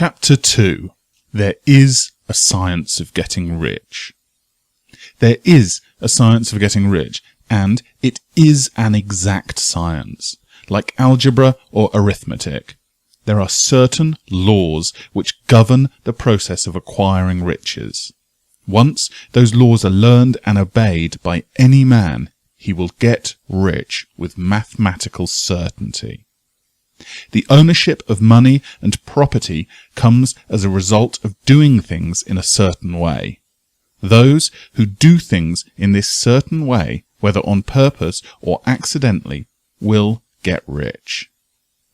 Chapter 2. There is a science of getting rich. There is a science of getting rich, and it is an exact science. Like algebra or arithmetic, there are certain laws which govern the process of acquiring riches. Once those laws are learned and obeyed by any man, he will get rich with mathematical certainty. The ownership of money and property comes as a result of doing things in a certain way. Those who do things in this certain way, whether on purpose or accidentally, will get rich.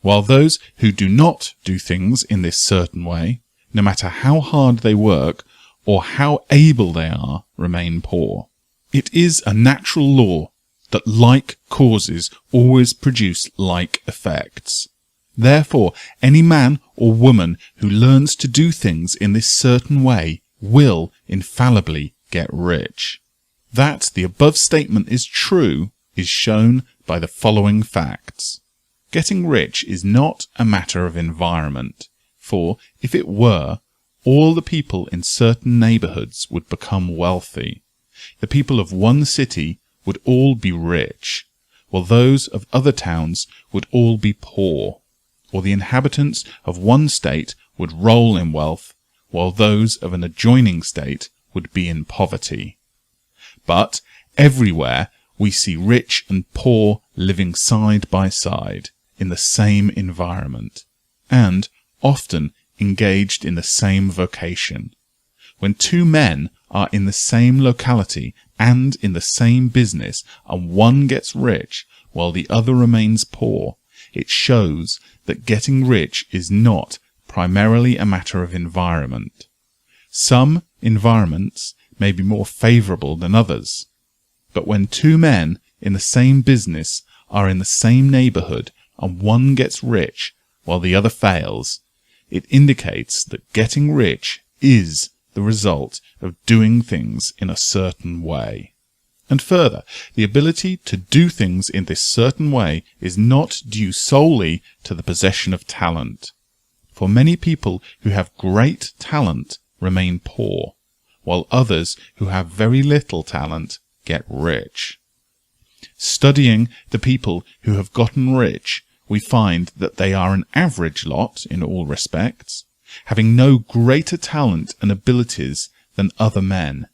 While those who do not do things in this certain way, no matter how hard they work or how able they are, remain poor. It is a natural law that like causes always produce like effects. Therefore, any man or woman who learns to do things in this certain way will infallibly get rich. That the above statement is true is shown by the following facts. Getting rich is not a matter of environment, for if it were, all the people in certain neighborhoods would become wealthy. The people of one city would all be rich, while those of other towns would all be poor. Or the inhabitants of one state would roll in wealth, while those of an adjoining state would be in poverty. But everywhere we see rich and poor living side by side in the same environment, and often engaged in the same vocation. When two men are in the same locality and in the same business, and one gets rich while the other remains poor, it shows that getting rich is not primarily a matter of environment. Some environments may be more favorable than others, but when two men in the same business are in the same neighborhood and one gets rich while the other fails, it indicates that getting rich is the result of doing things in a certain way. And further, the ability to do things in this certain way is not due solely to the possession of talent. For many people who have great talent remain poor, while others who have very little talent get rich. Studying the people who have gotten rich, we find that they are an average lot in all respects, having no greater talent and abilities than other men.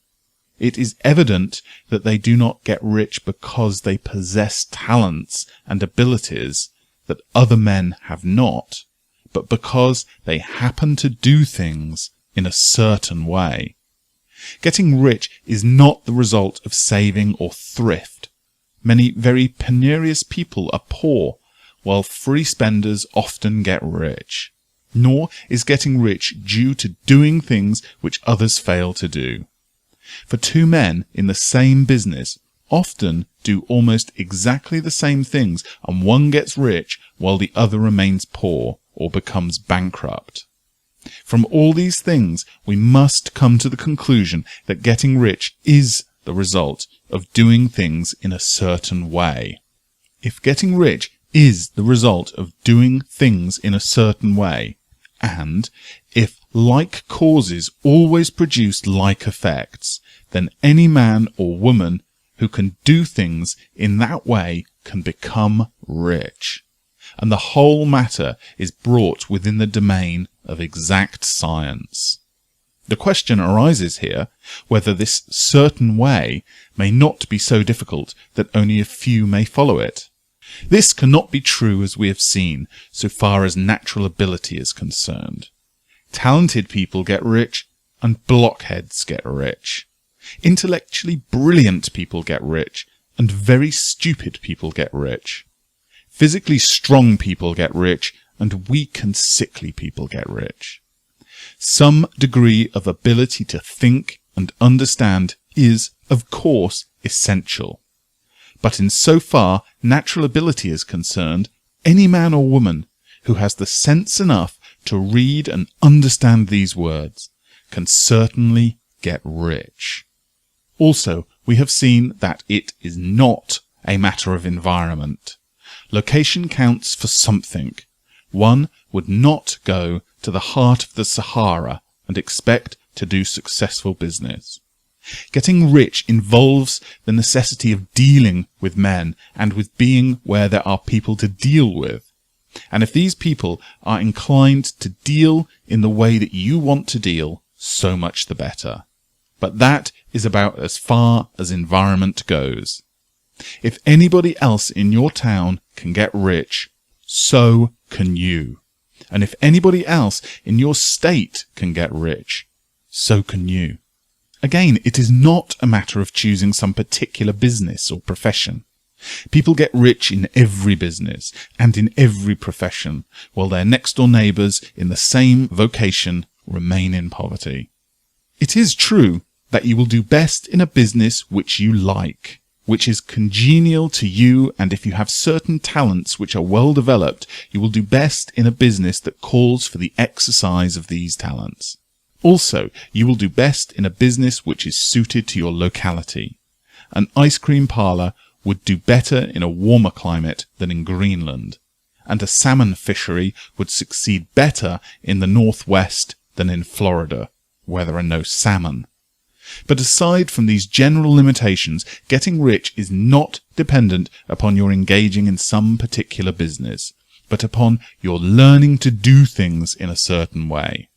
It is evident that they do not get rich because they possess talents and abilities that other men have not, but because they happen to do things in a certain way. Getting rich is not the result of saving or thrift. Many very penurious people are poor, while free spenders often get rich. Nor is getting rich due to doing things which others fail to do. For two men in the same business often do almost exactly the same things, and one gets rich while the other remains poor or becomes bankrupt. From all these things, we must come to the conclusion that getting rich is the result of doing things in a certain way. If getting rich is the result of doing things in a certain way, and if like causes always produce like effects, then any man or woman who can do things in that way can become rich. And the whole matter is brought within the domain of exact science. The question arises here whether this certain way may not be so difficult that only a few may follow it. This cannot be true, as we have seen, so far as natural ability is concerned. Talented people get rich, and blockheads get rich. Intellectually brilliant people get rich, and very stupid people get rich. Physically strong people get rich, and weak and sickly people get rich. Some degree of ability to think and understand is, of course, essential. But in so far natural ability is concerned, any man or woman who has the sense enough to read and understand these words can certainly get rich. Also, we have seen that it is not a matter of environment. Location counts for something. one would not go to the heart of the Sahara and expect to do successful business. Getting rich involves the necessity of dealing with men and with being where there are people to deal with. And if these people are inclined to deal in the way that you want to deal, so much the better. But that is about as far as environment goes. If anybody else in your town can get rich, so can you. And if anybody else in your state can get rich, so can you. Again, it is not a matter of choosing some particular business or profession. People get rich in every business and in every profession, while their next-door neighbours in the same vocation remain in poverty. It is true that you will do best in a business which you like, which is congenial to you, and if you have certain talents which are well developed, you will do best in a business that calls for the exercise of these talents. Also, you will do best in a business which is suited to your locality. An ice cream parlour would do better in a warmer climate than in Greenland, and a salmon fishery would succeed better in the northwest than in Florida, where there are no salmon. But aside from these general limitations, getting rich is not dependent upon your engaging in some particular business, but upon your learning to do things in a certain way.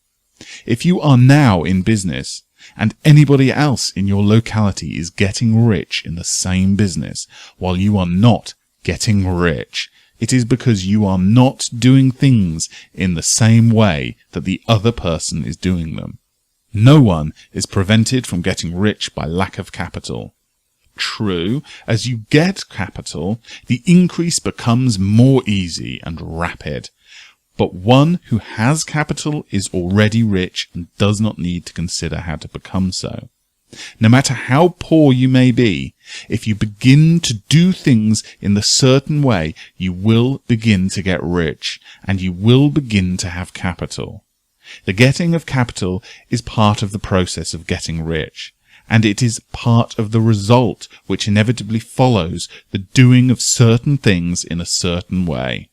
If you are now in business, and anybody else in your locality is getting rich in the same business, while you are not getting rich, it is because you are not doing things in the same way that the other person is doing them. No one is prevented from getting rich by lack of capital. True, as you get capital, the increase becomes more easy and rapid. But one who has capital is already rich and does not need to consider how to become so. No matter how poor you may be, if you begin to do things in the certain way, you will begin to get rich, and you will begin to have capital. The getting of capital is part of the process of getting rich, and it is part of the result which inevitably follows the doing of certain things in a certain way.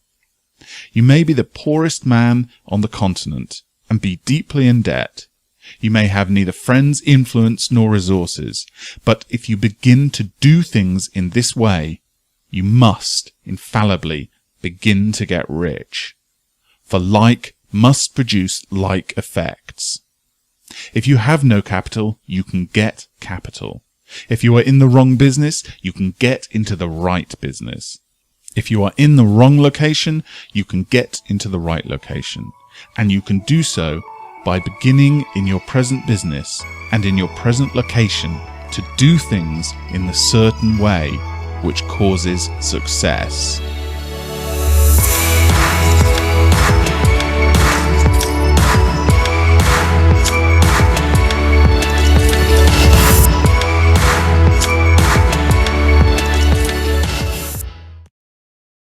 You may be the poorest man on the continent and be deeply in debt. You may have neither friends, influence, nor resources, but if you begin to do things in this way, you must infallibly begin to get rich. For like must produce like effects. If you have no capital, you can get capital. If you are in the wrong business, you can get into the right business. If you are in the wrong location, you can get into the right location. And you can do so by beginning in your present business and in your present location to do things in the certain way which causes success.